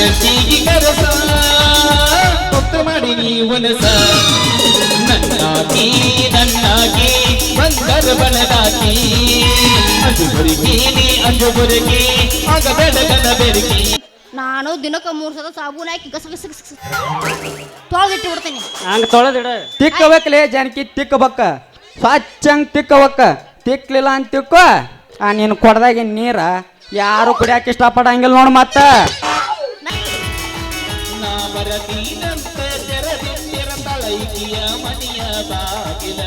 ಜಟ್ಟಿಗೆ ಕರಸ ಮುಕ್ತ ಮಾಡಿ ನೀವನಸ ನನ್ನಾಗಿ ಬಂದರ ಬಲದಾಗಿ ಅಂಜುಬುರಗಿ ಆಗ ಬೆಳಗನ ಬೆರಗಿ ನಾನು ದಿನಕ್ಕೆ 3 ಸಲ ಸಾಬೂನ್ ಹಾಕಿ ಗಸ ಗಸ ಗಸ ತೊಳೆದಿಟ್ಟು ಬಿಡ್ತೀನಿ. ಹಂಗ ತೊಳೆದಿಡ ತಿಕ್ಕಬೇಕಲೇ ಜಾನಕಿ ತಿಕ್ಕಬೇಕ ಸ್ವಚ್ಛಂಗ್ ತಿಕ್ಕಬೇಕ ತಿಕ್ಲಿಲ್ಲ ಅಂತ ತಿಕ್ಕೋ ನೀನು ಕೊಡದಾಗಿ ನೀರ ಯಾರು ಕುಡಿಯಾಕ ಇಷ್ಟಪಡಂಗಿಲ್ಲ ನೋಡು ಮತ್ತ ನಾ ಬರತೀನಂತ ತೆರದಿರ ತಳೈಕಿಯ ಮನಿಯ ಬಾಗಿಲ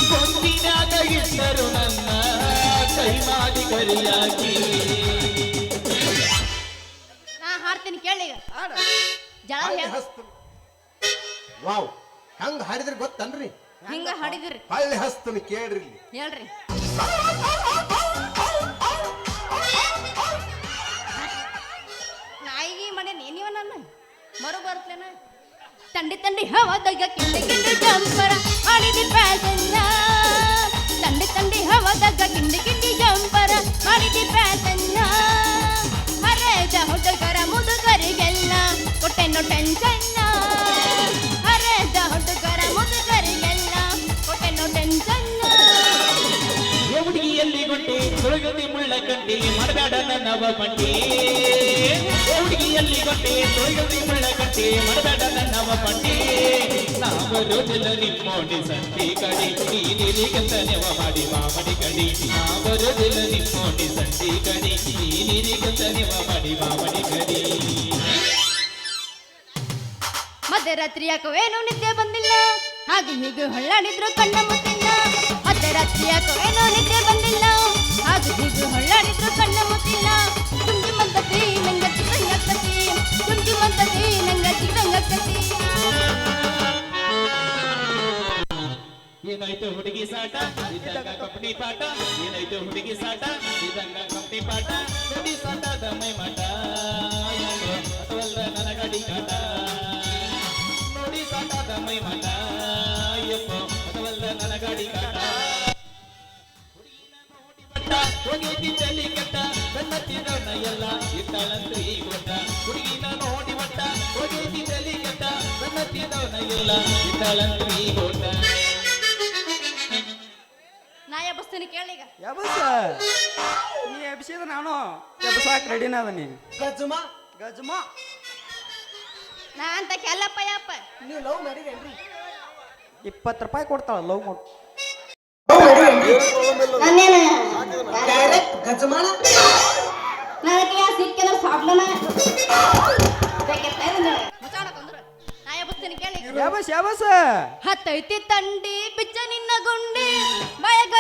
ಗೊಂಬಿನಾಗ ಇಟ್ಟರು ನನ್ನ ಕೈ ಮಾಡಿ ಕರಿಯಾಗಿ ನಾ ಹಾಡ್ತೀನಿ ಕೇಳಿ ಜಳ ವಾವ್ ಹಂಗ ಹಾಡಿದ್ರೆ ಗೊತ್ತನ್ರಿ ಹಿಂಗ ಹಾಡಿದ್ರಿ ಹಳ್ಳಿ ಹಸ್ತನ ಕೇಳ್ರಿ ಹೇಳ್ರಿ ನಾಯಿಗೆ ಮಾಡೇನಿ ನೀವ ನನ್ನ ಮರು ಬರ್ತೇನ ತಂಡಿ ತಂಡಿ ಹವಾದಾಗ ಕಿಂಡಿ ಕಿಂಡಿ ಜಂಪರ ಮಾಡಿದಿ ಪ್ಯಾಸನ್ನ ತಂಡಿ ತಂಡಿ ಹವಾದಾಗ ಕಿಂಡಿ ಕಿಂಡಿ ಜಂಪರ ಮಾಡಿದಿ ಪ್ಯಾಸನ್ನ ಹರೇದ ಹುಡುಗರ ಮುದುಗರಿಗೆಲ್ಲ ಕೊಟ್ಟೆನ್ನು ಟೆನ್ಷನ್ನ ಹರೇದ ಹುಡುಗರ ಮುದುಗರಿಗೆಲ್ಲ ಕೊಟ್ಟೆನ್ನು ಟೆನ್ಷನ್ನ ಹುಡುಗಿಯಲ್ಲಿ ಗೊಟ್ಟೆ ತೊಳಗದಿ ಮುಳ್ಳ ಕಂಡಿ ಮಾಡಬೇಡ ನನ್ನವ ಪಂಡಿ ಹುಡುಗಿಯಲ್ಲಿ ಗೊಟ್ಟೆ ತೊಳಗದಿ ಮುಳ್ಳ ಕಂಡಿ ಮಾಡಬೇಡ ನನ್ನವ ಪಂಡಿ ನಾವರೋದಿಲ್ಲ ನಿಮ್ಮೋಡಿ ಸಂತಿ ಕಡಿ ನೀನಿರಿಗಂತ ನೆವ ಮಾಡಿ ಮಾಮಡಿ ಕಡಿ ನಾವರೋದಿಲ್ಲ ನಿಮ್ಮೋಡಿ ಸಂತಿ ಕಡಿ ನೀನಿರಿಗಂತ ನೆವ ಮಾಡಿ ಮಾಮಡಿ ಕಡಿ ಮಧ್ಯರಾತ್ರಿ ಯಾಕವೇನೋ ನಿದ್ದೆ ಬಂದಿಲ್ಲ ಹಾಗೆ ಹೀಗೆ ಹೊಳ್ಳಾಡಿದ್ರು ಕಣ್ಣ ಮುತ್ತಿಲ್ಲ ಮಧ್ಯರಾತ್ರಿ ಯಾಕವೇನೋ ನಿದ್ದೆ ಬಂದಿಲ್ಲ ಹಾಗೆ ಹೀಗೆ ಹೊಳ್ಳಾಡಿದ್ರು ಕಣ್ಣ ಮುತ್ತಿಲ್ಲ ತುಂಜಿ ಮಂತತಿ ನಂಗ ಚಿಕ್ಕಂಗಕ್ಕತಿ ತುಂಜಿ ಮಂತತಿ ನಂಗ ಚಿಕ್ಕಂಗಕ್ಕತಿ ಏನಾಯ್ತು ಹುಡುಗಿ ಸಾಟ ಇದ್ದಾಗ ಕಂಪನಿ ಪಾಠ ಏನಾಯ್ತು ಹುಡುಗಿ ಸಾಟ ಇದ್ದಾಗ ಕಂಪನಿ ಪಾಠ ಹುಡುಗಿ ಸಾಟದ ಮೈ ಮಾಟ ಅಥವಾ ನನ್ನ ಗಡಿ ಕಾಟ ನೋಡಿ ಸಾಟದ ಮೈ ಮಾಟ ಅಯ್ಯಪ್ಪ ಅಥವಾ ನನ್ನ ಗಡಿ ಕಾಟ ಹೋಗಿ ಚಲಿ ಕೆಟ್ಟ ಬೆನ್ನತ್ತಿರೋಣ ಎಲ್ಲ ಇಟ್ಟಳಂತ್ರಿ ಗೊತ್ತ ಹುಡುಗಿನ ನೋಡಿ ಒಟ್ಟ ಹೋಗಿ ಚಲಿ ಕೆಟ್ಟ ಬೆನ್ನತ್ತಿರೋಣ ಎಲ್ಲ ಇಟ್ಟಳಂತ್ರಿ ಗೊತ್ತ ನಾ ಎಬ್ಬಸ್ತೀನಿ ಕೇಳೀಗ ಎಬಸ ನೀ ಎಬ್ಸಿದ ನಾನು ಎಬ್ಸಾಕ ರೆಡಿನ ಅದ ನೀ ಗಜಮ ಗಜಮ ನಾ ಅಂತ ಕೆಲ್ಲಪ್ಪ ಯಪ್ಪ ನೀವು ಲವ್ ಮಾಡಿರೇನ್ರಿ 20 ರೂಪಾಯಿ ಕೊಡ್ತಾಳ ಲವ್ ಮಾಡು ಡೈರೆಕ್ಟ್ ಗಜಮಾನ ನನಗೆ ಸಿಕ್ಕಿನ ಸಾಬ್ಲನ ಮುಚಾಡಕೊಂಡ್ರು ನಾ ಎಬ್ಬಸ್ತೀನಿ ಕೇಳೀಗ ಎಬಸ್ ಎಬಸ್ ಹತ್ತೈತಿ ತಂಡಿ ಬಿಚ್ಚ ನಿನ್ನ ಗುಂಡಿ ಬಯಗ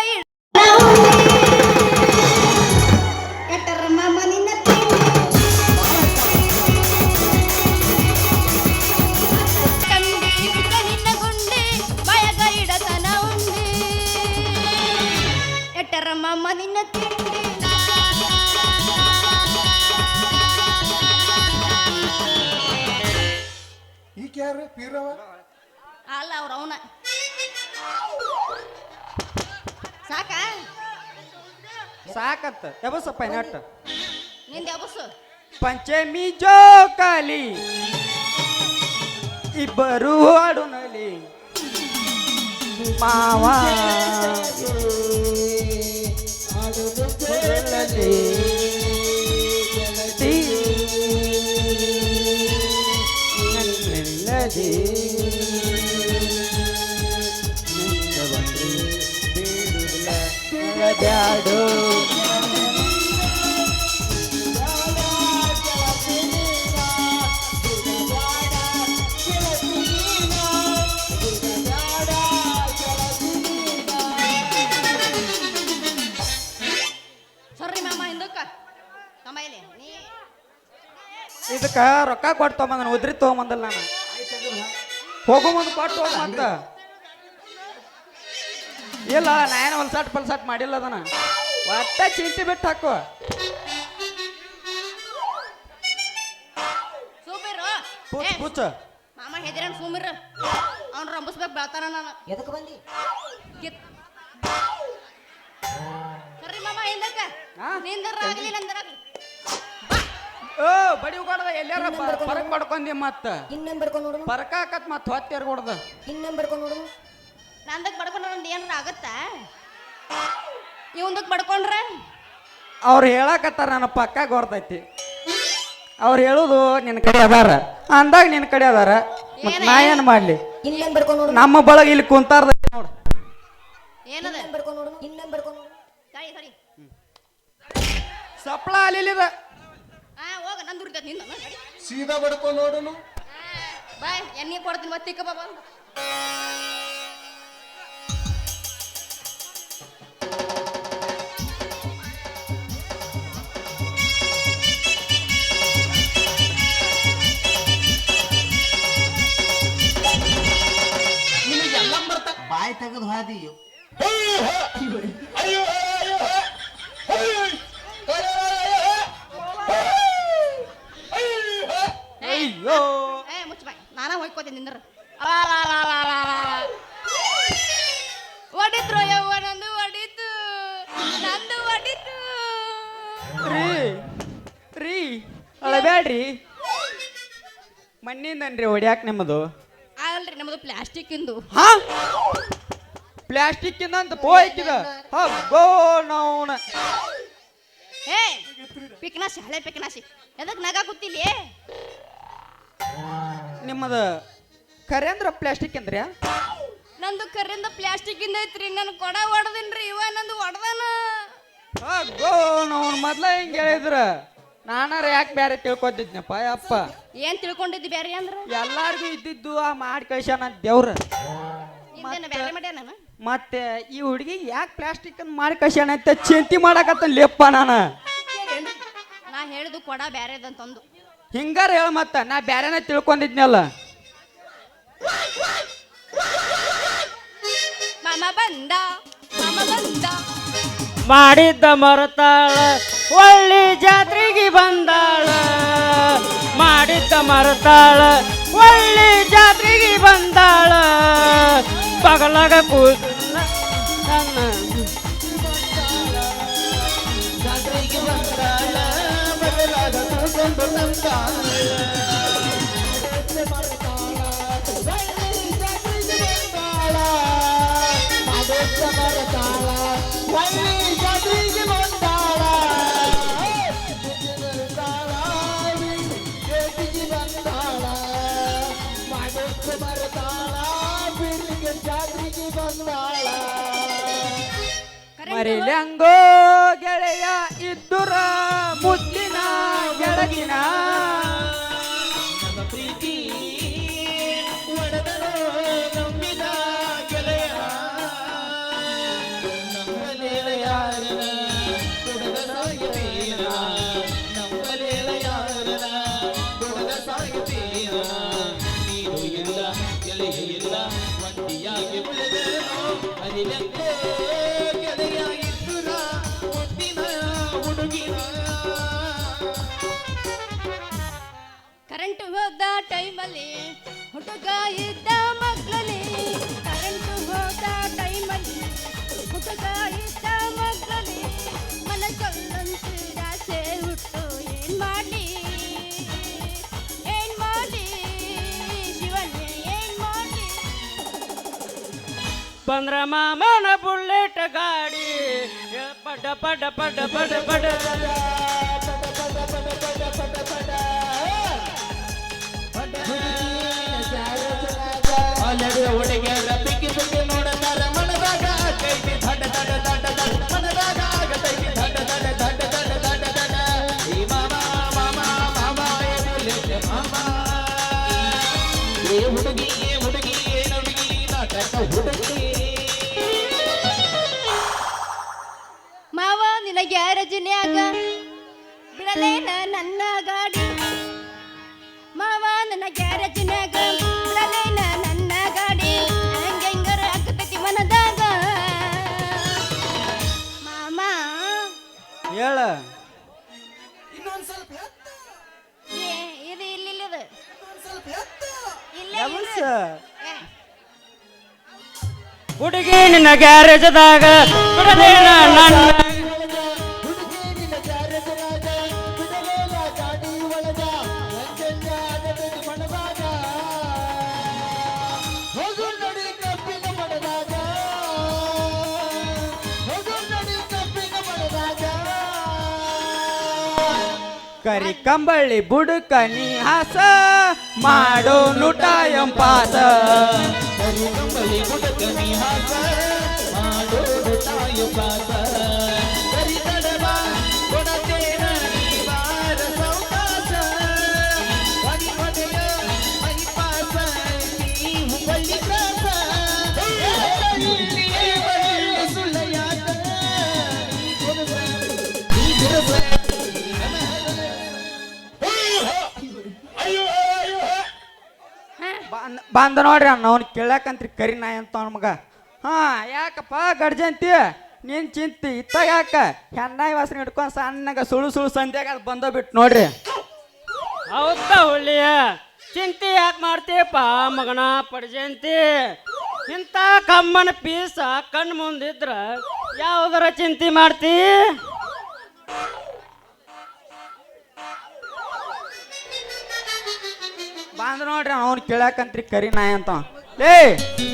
ಕೆಟ್ಟರ ಮಾಮ ನಿನ್ನ ತಂಡಿ ಬಿಚ್ಚ ನಿನ್ನ ಗುಂಡಿ ಬಯಗ ಇಡತನ ಉಂಡಿ ಕೆಟ್ಟರ ಮಾಮ ನಿನ್ನ ತಿಂಡಿ ಈಕೆ ಯಾರು ಪೀರವ ಅಲ್ಲ ಅವ್ರ ಅವನ ಸಾಕ ಸಾಕತ್ತ ಎಬಸಪ್ಪ ನಟ್ ನಿಂದ ಎಬ್ಬಸು ಪಂಚಮಿ ಜೋಕಾಲಿ ಇಬ್ಬರು ಹಾಡುನಲಿ ಮಾವ ಹಾಡುನಲಿ ಗೆಳತಿ ನನ್ನೆಲ್ಲದೆ ನಿಂತ ಬಂದು ಬೇಡುವುದಿಲ್ಲ ಬ್ಯಾಡೋ ಸರ್ರಿ ಮಾಮ ಹಿಂದಕ್ಕ ಕಮಾಯಿಲೆ ನೀ ಇದಕ್ಕ ರೊಕ್ಕ ಕೊಟ್ಟು ತೊಗೊಂಬಂದ ಉದ್ರಿ ತೊಗೊಂಬಂದಲ್ಲ ನಾನು ಹೋಗೋ ಮುಂದೆ ಕೊಟ್ಟು ಹೋಗಂತ ಇಲ್ಲ ನಾ ಏನು ಹೊಲ್ಸಾಟ್ ಪಲ್ಸಾಟ್ ಮಾಡಿಲ್ಲ ಅದನ್ನ ಒಟ್ಟ ಚಿಂತೆ ಬಿಟ್ಟು ಹಾಕು ಸೂಪಿರು ಪುಚ್ ಪುಚ್ ಮಾಮ ಹೆದಿರನ್ ಸುಮಿರ್ ಅವ್ನು ರಂಬಿಸ್ಬೇಕು ಬೆಳ್ತಾನ ನಾನು ಎದಕ್ಕೆ ಬಂದಿ ಕಿತ್ ಹಾ? ನಿಂದರ ಆಗ್ಲಿ ನಂದರ ಆಗ್ಲಿ ಓ ಬಡಿ ಕೊಡದ ಎಲ್ಲಾರ ಪರಕ್ ಮಾಡ್ಕೊಂಡಿ ಮತ್ತ ಇನ್ನೊಂದು ಬರ್ಕೊಂಡು ನೋಡು ಪರಕಾಕತ್ ಮತ್ ಹೊತ್ತೇರ್ ಕೊಡದ ಇನ್ನೊಂದು ಬರ್ಕೊಂಡು ನೋಡು ನಂದಕ್ ಬಡ್ಕೊಂಡ್ರೆ ನಮ್ದು ಏನಾರ ಆಗತ್ತಾ ಇವಂದಕ್ ಬಡ್ಕೊಂಡ್ರೆ ಅವ್ರು ಹೇಳಕತ್ತಾರ ನನ್ನ ಪಕ್ಕ ಗೊರ್ತೈತಿ ಅವ್ರು ಹೇಳುದು ನಿನ್ನ ಕಡೆ ಅದಾರ ಅಂದಾಗ ನಿನ್ನ ಕಡೆ ಅದಾರ ಮತ್ ನಾ ಏನ್ ಮಾಡ್ಲಿ ಇನ್ನೊಂದು ಬರ್ಕೊಂಡು ನೋಡು ನಮ್ಮ ಬಳಗ ಇಲ್ಲಿ ಕುಂತಾರ್ದ ನೋಡು ಏನದ ಇನ್ನೊಂದು ಬರ್ಕೊಂಡು ನೋಡು ಇನ್ನೊಂದು ಬರ್ಕೊಂಡು ನೋಡು ಸರಿ ಸರಿ ಸಪ್ಳ ಅಲ್ಲಿದ ಹೋಗ ನಂದು ಉರ್ತೈತಿ ನಿಂದ ನಡಿ ಸೀದಾ ಬಡ್ಕೊಂಡು ನೋಡುನು ಬಾಯ್ ಎಣ್ಣೆ ಕೊಡ್ತೀನಿ ಮತ್ತಿಕ್ಕ ಬಾಬಾ ನಿನಗೆಲ್ಲ ಬರ್ತ ಬಾಯಿ ತೆಗೆದು ಹಾದಿಯು ಅಯ್ಯೋ ಮುಚ್ಚ ಬಾಯ್ ನಾನ ಹೋಯ್ಕೋತೀನಿ ನಿಂದ್ರ ಹೊಡಿತ್ರು ಯವ್ವ ನಂದು ಹೊಡಿತು ನಂದು ಹೊಡಿತು ರೀ ರೀ ಅಳಬ್ಯಾಡ್ರಿ ಮಣ್ಣಿಂದನ್ರಿ ಹೊಡ್ಯಾಕ ನಿಮ್ಮದು ಅಲ್ರಿ ನಮ್ಮದು ಪ್ಲಾಸ್ಟಿಕ್ ಇಂದು ಹಾ ಪ್ಲಾಸ್ಟಿಕ್ ಇಂದ ಅಂತ ಪೋಯ್ಕಿದ ಹಬ್ಬೋ ನೌನ ಏ ಪಿಕ್ನಾಸಿ ಹಳೆ ಪಿಕ್ನಾಸಿ ಎದಕ್ ನಗ ಕೂತಿಲಿ ನಿಮ್ಮದ ಕರೇಂದ್ರ ಪ್ಲಾಸ್ಟಿಕ್ ಅಂದ್ರ್ಯಾ ನಂದು ಕರಿಂದ ಪ್ಲಾಸ್ಟಿಕ್ ಇಂದ ಐತ್ರಿ ನನ್ ಕೊಡ ಹೊಡೆದಿನ್ರಿ ಇವ ನಂದು ಹೊಡೆದನ ಹಬ್ಬೋ ನೌನ್ ಮೊದ್ಲ ಹಿಂಗ ಹೇಳಿದ್ರ ನಾನಾರ ಯಾಕೆ ಬೇರೆ ತಿಳ್ಕೊತಿದ್ನಪ್ಪ ಯಪ್ಪ ಏನ್ ತಿಳ್ಕೊಂಡಿದ್ದಿ ಬ್ಯಾರಿ ಅಂದ್ರ ಎಲ್ಲಾರ್ಗು ಇದ್ದಿದ್ದು ಆ ಮಾಡಿ ಕಳ್ಸ್ಯಾನ ದೇವ್ರ ಹಿಂದೇನ ಬ್ಯಾರೆ ಮಾಡ್ಯ ನಾನು ಮತ್ತೆ ಈ ಹುಡುಗಿ ಯಾಕೆ ಪ್ಲಾಸ್ಟಿಕ್ ಅನ್ನ ಮಾಡಿ ಕಳ್ಸ್ಯಾನ ಅಂತ ಚಿಂತೆ ಮಾಡಕತ್ತ ಲೆಪ್ಪ ನಾನು ನಾ ಹೇಳಿದ್ದು ಕೊಡ ಬ್ಯಾರೆದಂತಂದು ಹಿಂಗಾರ ಹೇಳ ಮತ್ತ ನಾ ಬ್ಯಾರೆನ ತಿಳ್ಕೊಂಡಿದ್ನಲ್ಲ ಮಾಮ ಬಂದ ಮಾಮ ಬಂದ ಮಾಡಿದ್ದ ಮರತಾಳ ಒಳ್ಳಿ ಜಾತ್ರೆಗೆ ಬಂದಾಳ ಮಾಡಿದ್ದ ಮರತಾಳ ಒಳ್ಳಿ ಜಾತ್ರೆಗೆ ಬಂದಾಳ ಬಗಲಾಗ ಕೂಸ ನನ್ನ ಜಾತ್ರೆಗೆ ಬಂದಾಳ ಬದಲಾಗ ಕೂಕೊಂಡು ತಂದಾಳ ಮರಿಲ್ಯಾಂಗೋ ಗೆಳೆಯ ಇದ್ದುರ ಮುದ್ದಿನ ಗೆಳಗಿನ ನಮ್ಮ ಪ್ರೀತಿ ಒಡೆದರೋ ನಂಬಿದ ಗೆಳೆಯ ನಂಬಲೇಳ ಯಾರನ ಕೊಡದ ಸಾಯುತ್ತೀರ ನಂಬಲೇಳ ಯಾರನ ಕೊಡದ ಸಾಯುತ್ತೀರ ನೀನು ಇಲ್ಲ ಗೆಳೆಯ ಇಲ್ಲ ಒಂಟಿಯಾಗಿ ಉಳಿದೆನೋ ಅರಿಲೆಂಗೋ ಗೆಳೆಯ ಇದ್ದುರ ಮುದ್ದಿನ ಹುಡುಗಿನ ಕರೆಂಟ್ ಹೋದ ಟೈಮಲ್ಲಿ ಹುಡುಗ ಇದ್ದ ಮಕ್ಕಳಲ್ಲಿ ಕರೆಂಟ್ ಹೋದ ಟೈಮಲ್ಲಿ ಹುಡುಗ ಇದ್ದ ಮಕ್ಕಳಲ್ಲಿ ಮನಸ್ಸಲ್ಲೊಂದು ಆಸೆ ಹುಟ್ಟು ಏನ್ ಮಾಡ್ಲಿ ಶಿವನ್ಯ ಏನ್ ಮಾಡ್ಲಿ ಬಂದ್ರ ಮಾಮನ ಬುಲೆಟ್ ಗಾಡಿ ಪಡ ಪಡ ಪಡ ಪಡ ಪಡ ಆಲ್ರೆಡಿ ಹುಡುಗಿಯರ ಬಿಕ್ಕಿ ಬಿಕ್ಕಿ ನೋಡತಾರ ಮನದಾಗ ಕೈದಿ ದಡ ದಡ ದಡ ದಡ ಮನದಾಗ ಆಗತೈತಿ ದಡ ದಡ ದಡ ದಡ ದಡ ದಡ ಈ ಮಾಮ ಮಾಮ ಮಾಮ ಎದುಲೆಕ್ಕೆ ಮಾಮ ಏ ಹುಡುಗಿ ಏನ ಹುಡುಗಿ ನಾಟಕ ಹುಡುಗಿ ಮಾವ ನಿನ ಗ್ಯಾರೇಜಿನ್ಯಾಗ ಬಿಡಲೇನ ನನ್ನ ಗಾಡಿ ಮಾವ ನನ್ನ ಗ್ಯಾರೇಜಿನ್ಯಾಗ ಬಿಡಲೇನ ನನ್ನ ಗಾಡಿ ಹಂಗಂಗರ ಆಗ್ತೈತಿ ಮನದಾಗ ಮಾಮ ಹೇಳ ಇನ್ನೊಂದ್ ಸ್ವಲ್ಪ ಎತ್ತ ಇದು ಇಲ್ಲಿಲ್ಲದು ಇನ್ನೊಂದ್ ಸ್ವಲ್ಪ ಎತ್ತ ಇಲ್ಲೇ ಯಮಸ. ಏ, ಹುಡುಗಿ ನಿನ್ನ ಗ್ಯಾರೇಜದಾಗ ಬಿಡದೇನ ನನ್ನ ಕರಿ ಕಂಬಳಿ ಬುಡಕ ನೀ ಹಾಸ ಮಾಡೋ ನುಟ ಎಂಪಾಸ ಕರಿ ಕಂಬಳಿ ಬುಡಕ ನೀ ಹಾಸ ಮಾಡೋ ನುಟಾಯ ಪಾಸ ಕರಿ ತಡವ ಕೊಡತೇನ ನೀ ಬಾರ ಸೌಕಾಸ ಒಡಿ ಒಡೆಯ ಮೈ ಪಾಸ ನೀವು ಬಳ್ಳಿ ಕ್ರಾಸ ಸುಳ್ಳಯಾಕ ಈ ಗುರಸ ಬಂದ ನೋಡ್ರಿ ಅವ್ನು ಕೇಳಕಂತ್ರಿ ಕರಿ ನಾಯಿ ಅಂತ ಅವ್ನ ಮಗ ಹಾ ಯಾಕಪ್ಪ ಗಡ್ಜಂತಿ ನೀನ್ ಚಿಂತಿ ಇತ್ತ ಯಾಕ ಹೆಣ್ಣಾಯಿ ವಾಸನೆ ಹಿಡ್ಕೊಂಡು ಸಣ್ಣಗ ಸುಳು ಸುಳು ಸಂಧ್ಯಾಗ ಅದು ಬಂದೋಗ್ಬಿಟ್ಟು ನೋಡ್ರಿ ಹೌದಾ ಹುಳ್ಳಿಯ ಚಿಂತೆ ಯಾಕೆ ಮಾಡ್ತೀಯಪ್ಪ ಮಗನ ಪಡ್ಜಂತಿ ಇಂಥ ಕಮ್ಮನ ಪೀಸ ಕಣ್ಣು ಮುಂದಿದ್ರ ಯಾವುದರ ಚಿಂತೆ ಮಾಡ್ತಿ ಬಂದ ನೋಡ್ರಿ ಅವ್ನು ಕೇಳಕಂತ್ರಿ ಕರಿ ನಾಯಿ ಅಂತ ಲೇ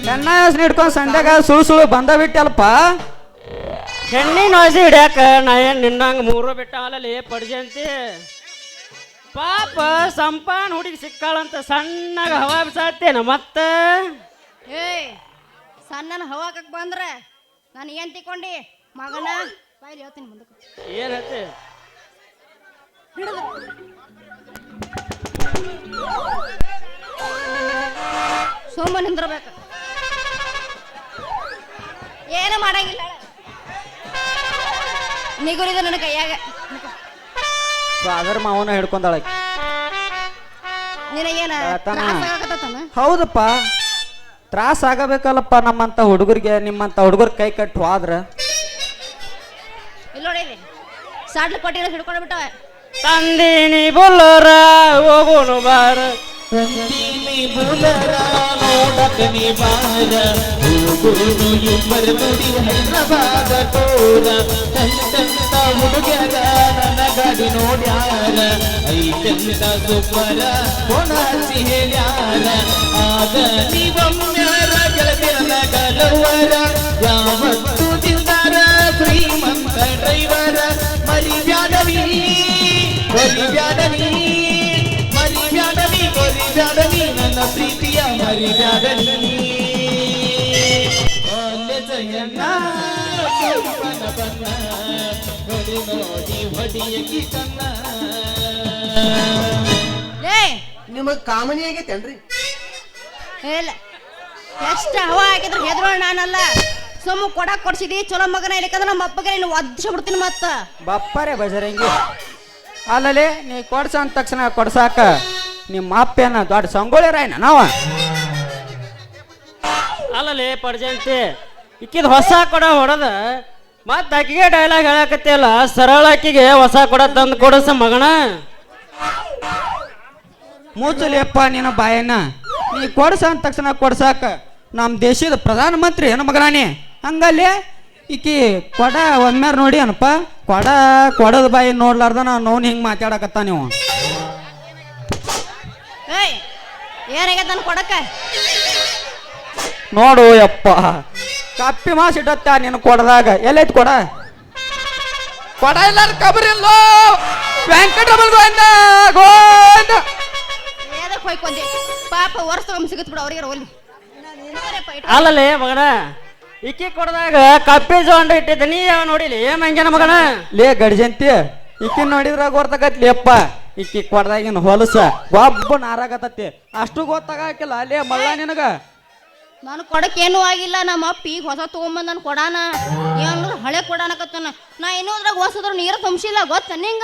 ಹೆಣ್ಣಾಯಿ ವಾಸನೆ ಹಿಡ್ಕೊಂಡು ಸಂಧ್ಯಾಗ ಸುಳು ಸುಳು ಬಂದೋಗ್ಬಿಟ್ಟಲ್ಪ ಹೆಣ್ಣಿನ ವಾಸಿ ಹಿಡ್ಯಾಕ ನಾ ಏನ್ ನಿನ್ನಂಗ ಮೂರು ಬಿಟ್ಟ ಅಲ್ಲಲ್ಲಿ ಪಡ್ಜಂತಿ ಪಾಪ ಸಂಪಾನ್ ಹುಡುಗಿ ಸಿಕ್ಕಾಳಂತ ಸಣ್ಣಗ ಹವಾ ಬಿಸಾಡ್ತೇನ ಮತ್ತ ಏಯ್ ಸಣ್ಣನ ಹವಾಕಕ್ ಬಂದ್ರೆ ನಾನು ಏನ್ ತಿಕೊಂಡಿ ಮಗನ ಬಾಯ್ಲಿ ಹೇಳ್ತೀನಿ ಮುಂದಕ್ಕೆ ಏನ್ ಹೇಳ್ತಿ ಸೋಮ ನಿಂದ್ರಬೇಕು ಏನು ಮಾಡಂಗಿಲ್ಲ ನಿಗುರಿದ ನನ್ನ ಕೈಯಾಗ ಅದರ ಮಾವನ ಹಿಡ್ಕೊಂಡಾಳ ನಿನಗೇನ ಆತನ. ತ್ರಾಸ ಆಗಕತ್ತತನ? ಹೌದಪ್ಪ ತ್ರಾಸ ಆಗಬೇಕಲ್ಲಪ್ಪ ನಮ್ಮಂತ ಹುಡುಗರಿಗೆ ನಿಮ್ಮಂತ ಹುಡುಗರ ಕೈ ಕಟ್ಟು ಹೋದ್ರ ಇಲ್ಲಿ ನೋಡಿ ಇಲ್ಲಿ ಸಾಡ್ಲು ಕೊಟ್ಟಿನ ಹಿಡ್ಕೊಂಡು ಬಿಟ್ಟವ ತಂದೀನಿ ಬುಲ್ಲರ ಹೋಗೋನು ಬಾರ ತಂದೀನಿ ಬುಲರ ನೋಡಕ ನೀ ಬಾರ ಹೋಗೋನು ಇಬ್ಬರ ನುಡಿ ಹೈದರಾಬಾದ ತೋರ ತಂತ ಹುಡುಗ್ಯಾರ ನನ್ನ ಗಾಡಿ ನೋಡ್ಯಾರ ಐತೆಂತ ಸುಬ್ಬರ ಕೊಣ ಹಚ್ಚಿ ಹೇಳ್ಯಾರ ಆಗ ನೀವಮ್ಮ್ಯಾರ ಗೆಳತಿಯರ ಗಲವರ ಯಾವತ್ತು ತಿಂದಾರ ಶ್ರೀಮಂತ ಡ್ರೈವರ ಮರಿಬ್ಯಾಡವಿ ಮರಿಬ್ಯಾಡವಿ ಮರಿಬ್ಯಾಡವಿ ಮರಿಬ್ಯಾಡವಿ ನನ್ನ ಪ್ರೀತಿಯ ಮರಿಬ್ಯಾಡವಿ ಕಾಲೇಜಯ್ಯನ ಕೆಂಪನ ಬಣ್ಣ ಹೊಡಿ ನೋಡಿ ಹೊಡಿಯಕಿ ಕನ್ನ ಏ ನಿಮಗ್ ಕಾಮನಿ ಆಗೈತೇನ್ರಿ ಇಲ್ಲ ಎಷ್ಟು ಹವಾ ಹಾಕಿದ್ರು ಹೆದ್ರೋಳ ನಾನಲ್ಲ ಸುಮ್ಮ ಕೊಡಕ್ ಕೊಡ್ಸಿದಿ ಚಲೋ ಮಗನ ಇಲ್ಲಿಕಂದ್ರೆ ನಮ್ಮ ಅಪ್ಪಗೆ ನೀನು ಒದ್ದಿಸಿ ಬಿಡ್ತೀನಿ ಮತ್ತ ಬಪ್ಪರೆ ಬಜರಂಗಿ ಅಲ್ಲಲ್ಲಿ ನೀ ಕೊಡ್ಸ ಅಂದ ತಕ್ಷಣ ಕೊಡ್ಸಾಕ ನಿಮ್ಮ ಅಪ್ಪೇನ ದೊಡ್ಡ ಸಂಗೊಳಿರಾಯ್ನ ನಾವ ಅಲ್ಲಲೇ ಪಡ್ಜಂತಿ ಇಕ್ಕಿದ ಹೊಸ ಕೊಡ ಹೊಡೆದ ಮತ್ತ ಆಕಿಗೆ ಡೈಲಾಗ್ ಹೇಳಕತ್ತಿಲ್ಲ ಸರಳ ಆಕಿಗೆ ಹೊಸ ಕೊಡ ತಂದು ಕೊಡಸ ಮಗನ ಮುಚ್ಚಲಿಯಪ್ಪ ನಿನ್ನ ಬಾಯನ್ನ ನೀ ಕೊಡ್ಸ ಅಂದ ತಕ್ಷಣ ಕೊಡ್ಸಾಕ ನಮ್ಮ ದೇಶದ ಪ್ರಧಾನ ಮಂತ್ರಿ ಏನು ಮಗನಾನಿ ಹಂಗಲ್ಲಿ ಈಕಿ ಕೊಡ ಒಮ್ಮ್ಯಾರ ನೋಡಿ ಏನಪ್ಪ ಕೊಡದ ಬಾಯಿ ನೋಡ್ಲಾರ್ದ ನೋನ್ ಹಿಂಗೆ ಮಾತಾಡಕತ್ತ ನೀವು ಏಯ್ ಏನಾಗೈತೆ ನಾನು ಕೊಡಕ್ಕ ನೋಡು ಯಪ್ಪ ಕಪ್ಪಿ ಮಾಸ್ ಇಡತ್ತ ನೀನು ಕೊಡದಾಗ ಎಲ್ಲೈತ್ ಕೊಡ ಎಲ್ಲಾರ ಕಬರಿಲ್ಲ ವೆಂಕಟರಮಣ ಗೋವಿಂದ ಏದಕ್ಕೆ ಹೋಯ್ಕೊಂಡಿ ಪಾಪ ವರ್ಷ ತಗೊಂಡ್ ಸಿಗತ್ ಬಿಡು ಅವ್ರಿಗೆ ಒಲ್ಲಿ ಅಲ್ಲಲೇ ಮಗನ ಇಕ್ಕಿ ಕೊಡದಾಗ ಕಪ್ಪಿ ಜೋಂಡ ಇಟ್ಟಿದ್ದ ನೀ ಯಾವ ನೋಡಿಲಿ ಮಂಗ್ಯನ ಮಗನ ಲೇ ಗಡ್ಜಂತಿ ಈಕಿ ನೋಡಿದ್ರ ಗೊತ್ತಾಗತ್ಲಿ ಅಪ್ಪ ಈಕಿ ಕೊಡದಾಗಿನ ಹೊಲಸ ಒಬ್ಬ ನಾರಾಗತತಿ ಅಷ್ಟು ಗೊತ್ತಾಗಕಿಲ್ಲ ಅಲ್ಲೇ ಮಳ್ಳ ನಿನಗ ನಾನು ಕೊಡಕ್ಕೆ ಏನೂ ಆಗಿಲ್ಲ ನಮ್ಮ ಅಪ್ಪ ಈಗ ಹೊಸ ತೊಗೊಂಬಂದು ನಾನು ಕೊಡಾನ ಏನಂದ್ರೆ ಹಳೆ ಕೊಡಾನಕತ್ತಾನ ನಾ ಇನ್ನೂ ಅದ್ರಾಗ ಹೊಸದ್ರ ನೀರ ತುಂಬಿಸಿಲ್ಲ ಗೊತ್ತ ನಿಂಗ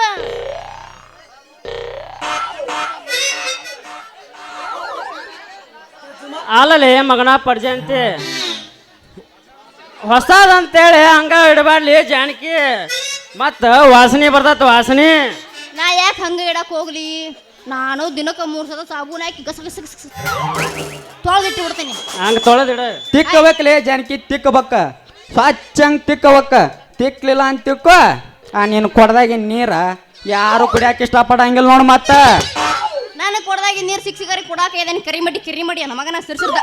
ಅಲ್ಲಲೇ ಮಗನ ಪಡ್ಜಂತಿ ಹೊಸದಂತೇಳಿ ಹಂಗ ಇಡಬಾರ್ಲಿ ಜಾನಕಿ ಮತ್ತ ವಾಸನೆ ಬರ್ತತ್ ವಾಸನೆ ನಾ ಯಾಕೆ ಹಂಗೆ ಇಡಕ್ಕೆ ಹೋಗ್ಲಿ ನಾನು ದಿನಕ್ಕೆ 3 ಸಲ ಸಾಬೂನ್ ಹಾಕಿ ಗಸ ಗಸ ಗಸ ತೊಳೆದಿಟ್ಟು ಬಿಡ್ತೀನಿ ಹಂಗ ತೊಳೆದಿಡ ತಿಕ್ಕಬೇಕಲೇ ಜಾನಕಿ ತಿಕ್ಕಬಕ್ಕ ಸ್ವಚ್ಛಂಗ್ ತಿಕ್ಕಬಕ್ಕ ತಿಕ್ಲಿಲ್ಲ ಅಂತ ತಿಕ್ಕೋ ನೀನು ಕೊಡದಾಗಿನ ನೀರ ಯಾರು ಕುಡಿಯಾಕ ಇಷ್ಟಪಡಂಗಿಲ್ಲ ನೋಡು ಮತ್ತ ನಾನು ಕೊಡದಾಗಿ ನೀರು ಸಿಕ್ಸಿಗಾರಿ ಕೊಡಾಕ ಏದೇನು ಕಿರಿ ಮಡಿ ನನ್ನ ಮಗನ ಸಿರ್ಸಿರ್ದ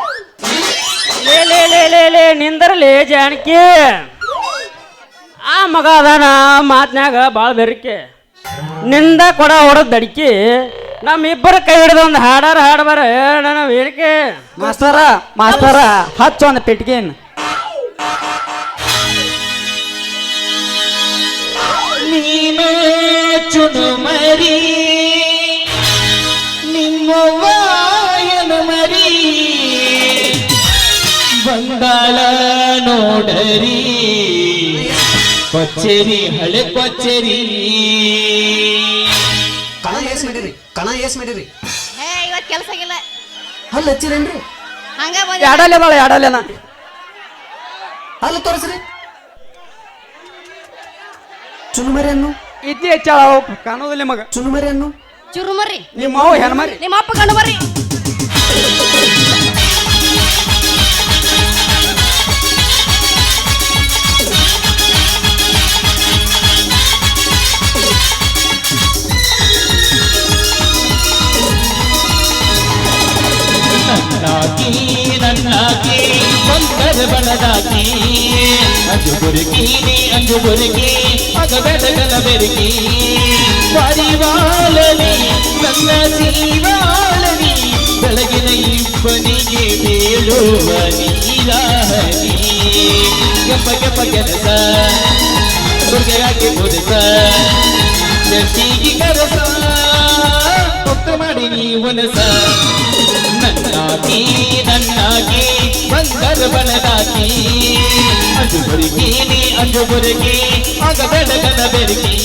ಲೇ ಲೇ ಲೇ ಲೇ ಲೇ ನಿಂದರ್ಲಿ ಜಾನಕಿ ಆ ಮಗ ಅದಾನ ಮಾತ್ನ್ಯಾಗ ಭಾಳ ಬೆರಿಕೆ ನಿಂದ ಕೊಡ ಹೊಡೆದ್ ದಡಿಕಿ ನಮ್ಮಿಬ್ಬರ ಕೈ ಹಿಡಿದ ಒಂದು ಹಾಡಬಾರ ನನ್ನ ವೇದಿಕೆ ಮಾಸ್ತರ ಹಚ್ಚ ಒಂದು ಪೆಟ್ಟಿಗೆನ್ ನೀನು ಚುನು ಮರಿ ನಿಮ್ಮವ್ವಾಯನ ಮರಿ ಬಂಗಾಳ ನೋಡರಿ ಕೊಚ್ಚೇರಿ ಹಳೆ ಕೊಚ್ಚೇರಿ ಕಣ ಎಸ್ ಮಾಡಿರಿ ಇವತ್ತು ಕೆಲಸ ಆಗಿಲ್ಲ ಹಲ್ಲ ಹಚ್ಚಿರೇನ್ರಿ ಹಂಗ ಎಡಲೇನ ಹಲ್ಲ ತೋರಿಸ್ರಿ ಚುನುಮರಿ ಅನ್ನು ಇದ್ದಿ ಹೆಚ್ಚಾಳ ಕಾಣೋದಿಲ್ಲ ಮಗ ಚುನುಮರಿ ಅನ್ನು ಚುರುಮರಿ ನಿಮ್ಮ ಅವು ಹೆಣ್ಮರಿ ನಿಮ್ಮ ಅಪ್ಪ ಕಂಡು ಬರ್ರಿ ನನ್ನಾಕಿ ಬಂದರ ಬಣದಾಕಿ ಅಂಜು ಬುರುಕಿ ಮಗ ಬೆಳಗಲ ಬೆರುಕಿ ಪರಿವಾಳನಿ ನನ್ನ ಜೀವಾಳನಿ ಬೆಳಗಿನ ಇಬ್ಬನಿಗೆ ಬೇಳುವ ನೀರಾಹನಿ ಕೆಂಪ ಕೆಲಸ ದುರ್ಗೆಯಾಗಿ ಬುಡಸ ಜಟ್ಟಿಗೆ ಕರಸ ಮುಕ್ತ ಮಾಡಿ ನೀವನಸ ನನ್ನಾಗಿ ಬಂದರ ಬಣದಾಕಿ ಅಂಜು ಬುರುಕಿ ಮಗ ಬೆಳಗನ ಬೆರುಕಿ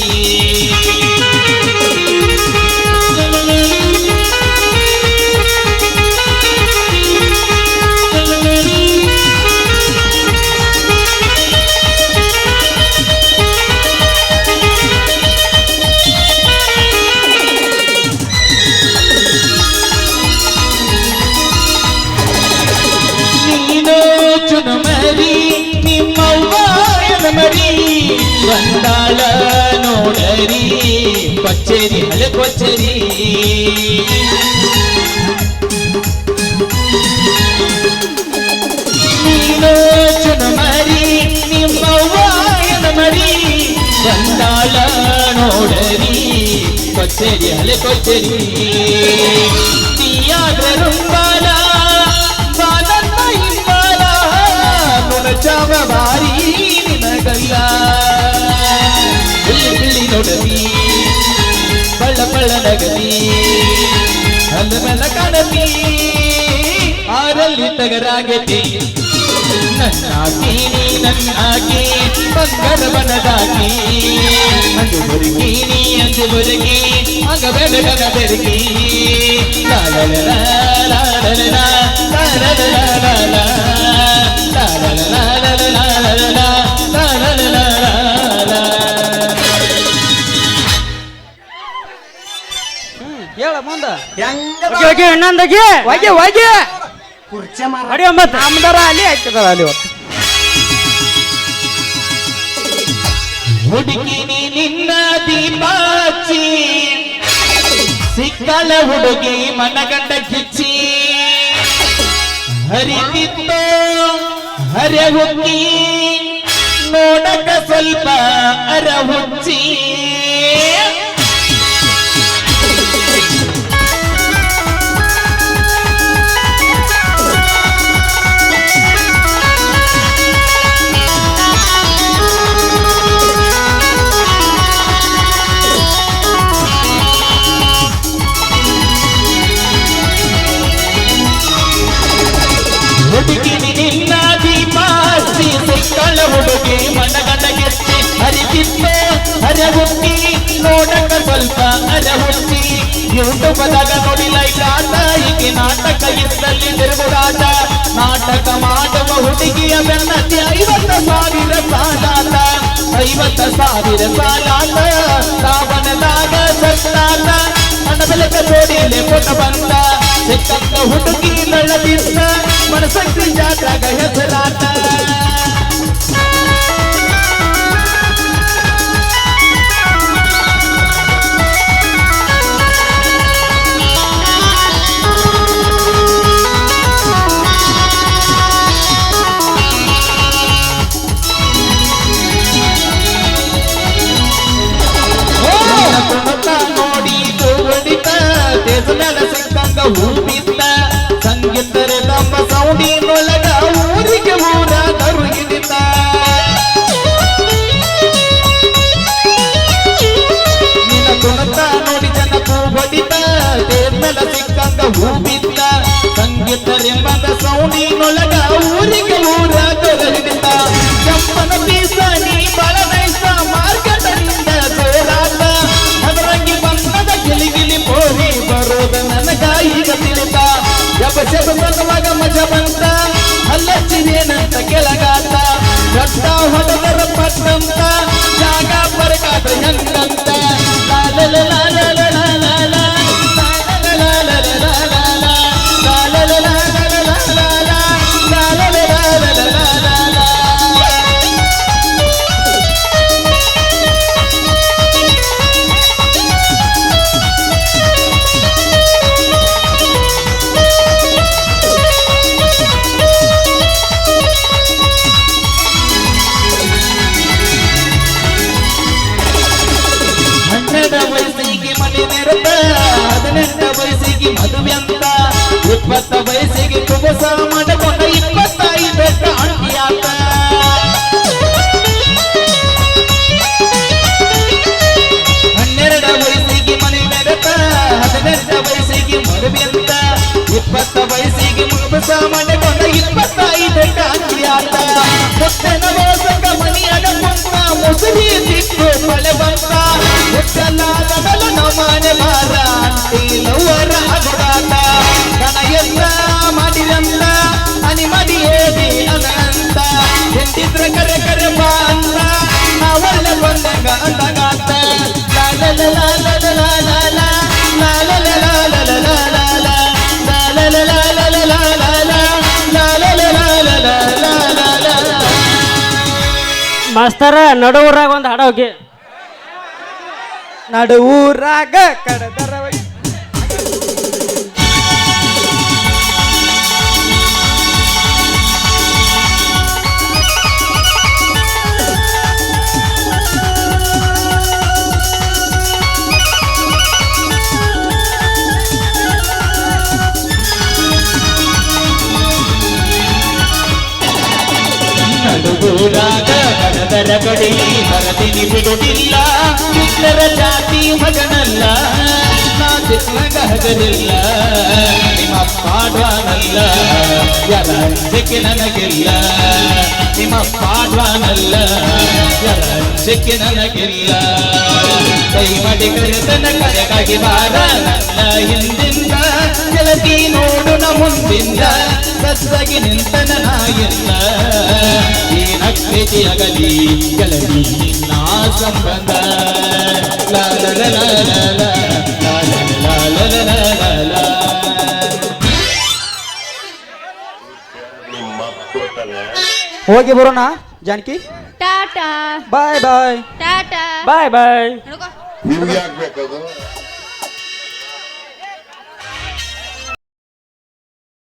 ಚುನುಮರಿ ನಿಮ್ಮವ್ವಾಯನ ಮರಿ ಬಂದಾಳ ನೋಡರಿ ಕೊಚ್ಚೇರಿ ಹಳೆ ಕೊಚ್ಚೇರಿ ನೀನು ಚುನುಮರಿ ನಿಮ್ಮವ್ವಾಯನ ಮರಿ ಬಂದಾಳ ನೋಡರಿ ಕೊಚ್ಚೇರಿ ಹಳೆ ಕೊಚ್ಚೇರಿ ನೀಯಾದ್ರ ರುಂಬಾಲ ಚಾವ ಬಾರಿ ನಿನಗಲ್ಲ ಬಿಳಿ ನೋಡಲಿ ಬಳ್ಳ ನಗಲಿ ಅಲ್ಲ ಮೇಲ ಕಾಣಲಿ ಆರಲ್ಲಿ ತಗರಾಗತಿ ನನ್ನಾಕಿ ಬಂಗರ ಬನದಾಕಿ ಅಂಜು ಬುರುಕಿ ಮಗ ಬೆಳಗನ ಬೆರುಕಿ ಹೇಳ ಮುಂದ ಇನ್ನೊಂದಾಗಿ ಕುರ್ಚೆ ಮಾರ ಅಡಿ ಒಂಬತ್ತು ನಮ್ದರ ಅಲ್ಲಿ ಆಯ್ತದ ಅಲ್ಲಿ ಇವತ್ತು ಹುಡುಗಿನಿ ನಿನ್ನ ದೀಪಾಚಿ ಸಿಕ್ಕಲ ಹುಡುಗಿ ಮನಗಂಡ ಕಿಚ್ಚಿ ಹರಿತಿತ್ತೋ ಹರೆ ಹುಕ್ಕಿ ನೋಡಕ ಸ್ವಲ್ಪ ಅರ ಹುಚ್ಚಿ ಹುಡುಗಿನಿ ನಿನ್ನ ದೀಪಾಸಿ ಸಿಕ್ಕಳ ಹುಡುಗಿ ಮನಗಂಡ ಗೆಚ್ಚಿ ಹರಿತಿತ್ತು ಹರೆ ಹುಟ್ಟಿ ನೋಡಕ ಸ್ವಲ್ಪ ಅರೆ ಹುಟ್ಟಿ ಯೂಟ್ಯೂಬದಾಗ ನೋಡಿ ಲೈಕ್ ಆಟ ಹೀಗೆ ನಾಟಕ ಇದ್ದಲ್ಲಿ ತಿರುಗುಡಾಟ ನಾಟಕ ಮಾಡುವ ಹುಡುಗಿಯ ಬೆನ್ನತ್ತಿ 50,000 ಸಾಲಾಟ 50,000 ಸಾಲಾಟ ರಾವಣದಾಗ ಸತ್ತಾಟ ಮನ ಬೆಳಕ ಜೋಡಿಯಲ್ಲಿ ಪುಟ ಬಂದ ಸಿಕ್ಕಂತ ಹುಡುಗಿ ನಳ್ಳದಿತ್ತ ಮನಸಂಕ್ರಿ ಜಾತ್ರಾಗ ಹೆಸರಾಟ ತುಣತ ನೋಡಿ ಜನ ಹೊಡಿತ ಮೇಲೆ ಸಿಕ್ಕಂಗ ಹೂ ಬಿದ್ದ ಸಂಗೀತ ರೆಂಬದ ಸೌಂಡಿನೊಳಗ ಊರಿಗೆ ಊರ ತೊರಲಿದ್ದ ಕೆಂಪನ ಬೀಸಣಿ ಬಳನೈಸ ಮಾರ್ಗದಿಂದ ಜೋರಾತ ಅದರಂಗಿ ಬಣ್ಣದ ಗಿಲಿಗಿಲಿ ಪೋರಿ ಬರೋದ ನನಗ ಈಗ ತಿಳಿತ ಜಬಸೆಬಸವಾಗ ಮಜ ಬಂತ ಅಲ್ಲಚ್ಚಿದೇನಂತ ಕೆಳಗಾತ ರಕ್ತ ಹೊಡೆದರ ಪಟ್ಟಂತ ಜಾಗ ಬರಕಾದ್ರೆ ಹೆಂಗಂತ ವಯಸ್ಸಿಗೆ ಮನೆ ನೆರತ 18 ವಯಸ್ಸಿಗೆ ಮದುವೆ ಅಂತ 20 ವಯಸ್ಸಿಗೆ ಕುಬಸ ಮಾಡಿಕೊಂಡ 25 ಅಂಟಿಯಾತ 12 ವಯಸ್ಸಿಗೆ ಮನೆ ನೆರತ 18 ವಯಸ್ಸಿಗೆ ಮದುವೆ ಅಂತ 20 ವಯಸ್ಸಿಗೆ ಕುಬಸ ಮಾಡಿಕೊಂಡ 25 ಅಂಟಿಯಾತ ಮುತ್ತನ ಮೋಸಕ ಮನಿಯಾಗ ಕುಂತ ಮುಸುರಿ ಸಿಕ್ಕು ಮಳೆ ಬಂತ ಹುಟ್ಟಲಾಗದಲ ನಮನೆ ಬಾರ ಅಂಟಿಲವರ ಅಗುಡಾತ ಕಣ ಎಲ್ಲ ಮಾಡಿರಂತ ಅನಿ ಮಾಡಿ ಹೇಳಿ ಅದಂತ ಎಂದಿದ್ರ ಕರೆ ಕರೆ ಬಾ ಅಂತ ನಾವಲ್ಲ ಬಂದಂಗ ಅಂದಗಾತ ಮಾಸ್ತರ ನಡುವರಾಗ ಒಂದು ಹಾಡ ಹೋಗಿ ನಡುವೂರಾಗ ಕಡದರ ನಡುಗೂರಾಗ ಕಡದರ ಕಡಿ ಮರದಿನಿ ಬಿಡುವುದಿಲ್ಲ ಇತರ ಜಾತಿ ಮಗನಲ್ಲ ನಾ ಚಿಕ್ಕಗ ಹಗರಿಲ್ಲ ನಿಮ್ಮ ಪಾಡ್ವಾನಲ್ಲ ಯಾರ ಸಿಕ್ಕಿ ನನಗಿಲ್ಲ ನಿಮ್ಮ ಪಾಡ್ವಾನಲ್ಲ ಯಾರ ಸಿಕ್ಕಿ ನನಗಿಲ್ಲ ಕೈ ಮಾಡಿ ಕರೆತನ ಕರೆಗಾಗಿ ಬಾರ ನನ್ನ ಹಿಂದಿಂದ ಗೆಳತಿ ನೋಡು ನ ಮುಂದಿಂದ ಸತ್ತಾಗಿ ನಿಂತನ ನಾಯಿಲ್ಲ ಈ ನಕ್ಷೆ ಅಗಲಿ ಗೆಳತಿ ನಿನ್ನ ಸಂಬಂಧ ಲಾ ಲಾ ಲಾ ಲಾ ಲಾ ಲಾ ಲಾ ಲಾ ಲಾ ಲಾ ಲಾ. ಹೋಗಿ ಬರೋಣ ಜಾನಕಿ ಟಾಟಾ ಬಾಯ್ ಬಾಯ್ ಟಾಟಾ ಬಾಯ್ ಬಾಯ್ ನೋಡ್ಕೋ ನೀವು ಯಾಕೆ ಬೇಕದು